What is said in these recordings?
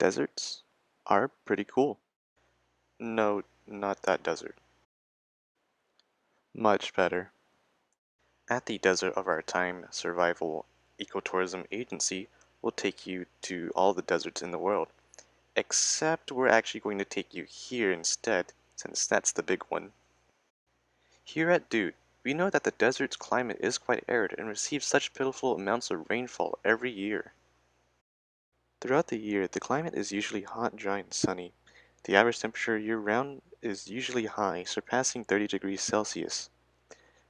Deserts are pretty cool. No, not that desert. Much better. At the Desert of Our Time Survival Ecotourism Agency, we'll take you to all the deserts in the world. Except we're actually going to take you here instead, since that's the big one. Here at Dude, we know that the desert's climate is quite arid and receives such pitiful amounts of rainfall every year. Throughout the year, the climate is usually hot, dry, and sunny. The average temperature year-round is usually high, surpassing 30 degrees Celsius.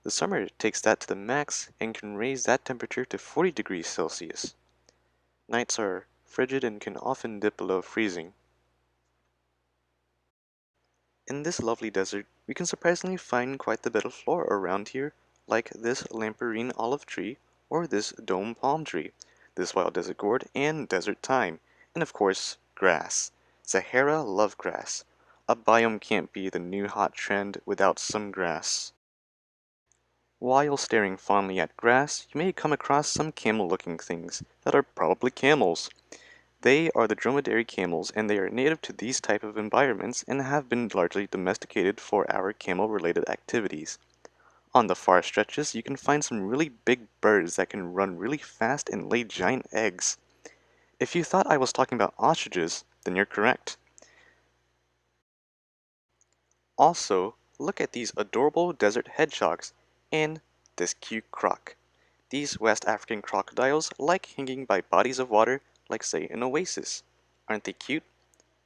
The summer takes that to the max and can raise that temperature to 40 degrees Celsius. Nights are frigid and can often dip below freezing. In this lovely desert, we can surprisingly find quite the bit of flora around here, like this lamparine olive tree, or this dome palm tree, this wild desert gourd, and desert thyme, and of course, grass. Sahara love grass. A biome can't be the new hot trend without some grass. While staring fondly at grass, you may come across some camel-looking things that are probably camels. They are the dromedary camels, and they are native to these type of environments and have been largely domesticated for our camel-related activities. On the far stretches, you can find some really big birds that can run really fast and lay giant eggs. If you thought I was talking about ostriches, then you're correct. Also, look at these adorable desert hedgehogs and this cute croc. These West African crocodiles like hanging by bodies of water like say an oasis. Aren't they cute?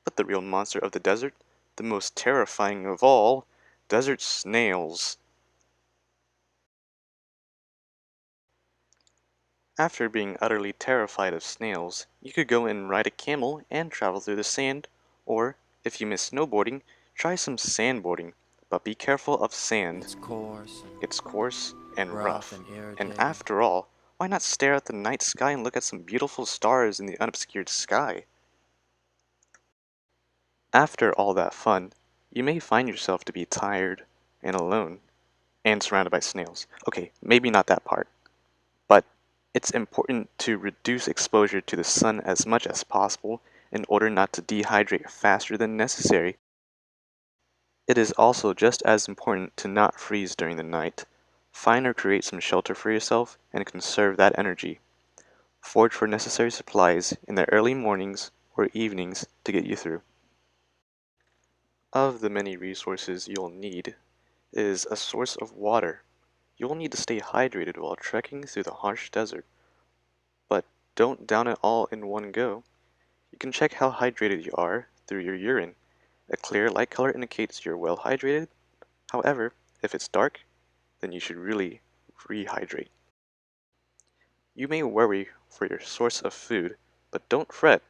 But the real monster of the desert, the most terrifying of all, desert snails. After being utterly terrified of snails, you could go and ride a camel and travel through the sand, or, if you miss snowboarding, try some sandboarding, but be careful of sand. It's coarse and rough. And after all, why not stare at the night sky and look at some beautiful stars in the unobscured sky? After all that fun, you may find yourself to be tired and alone and surrounded by snails. Okay, maybe not that part, but it's important to reduce exposure to the sun as much as possible in order not to dehydrate faster than necessary. It is also just as important to not freeze during the night. Find or create some shelter for yourself and conserve that energy. Forage for necessary supplies in the early mornings or evenings to get you through. Of the many resources you'll need is a source of water. You'll need to stay hydrated while trekking through the harsh desert, but don't down it all in one go. You can check how hydrated you are through your urine. A clear light color indicates you're well hydrated. However, if it's dark, then you should really rehydrate. You may worry for your source of food, but don't fret.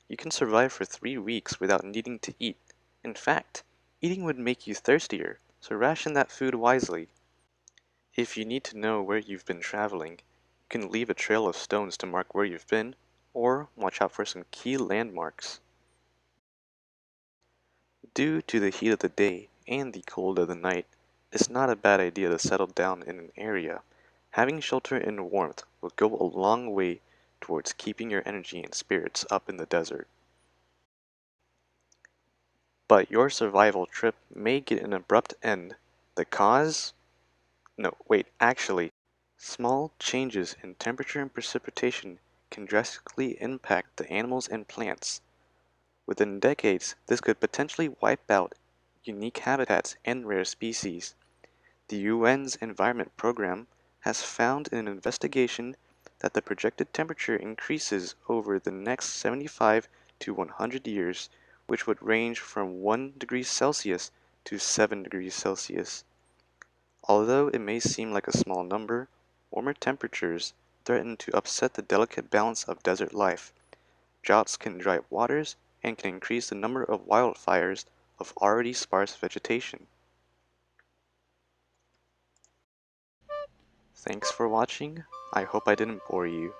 You can survive for 3 weeks without needing to eat. In fact, eating would make you thirstier, so ration that food wisely. If you need to know where you've been traveling, you can leave a trail of stones to mark where you've been, or watch out for some key landmarks. Due to the heat of the day and the cold of the night, it's not a bad idea to settle down in an area. Having shelter and warmth will go a long way towards keeping your energy and spirits up in the desert. But your survival trip may get an abrupt end. The cause? No, wait, actually, small changes in temperature and precipitation can drastically impact the animals and plants. Within decades, this could potentially wipe out unique habitats and rare species. The UN's Environment Program has found in an investigation that the projected temperature increases over the next 75 to 100 years, which would range from 1 degree Celsius to 7 degrees Celsius. Although it may seem like a small number, warmer temperatures threaten to upset the delicate balance of desert life. Droughts can dry up waters and can increase the number of wildfires of already sparse vegetation. Thanks for watching. I hope I didn't bore you.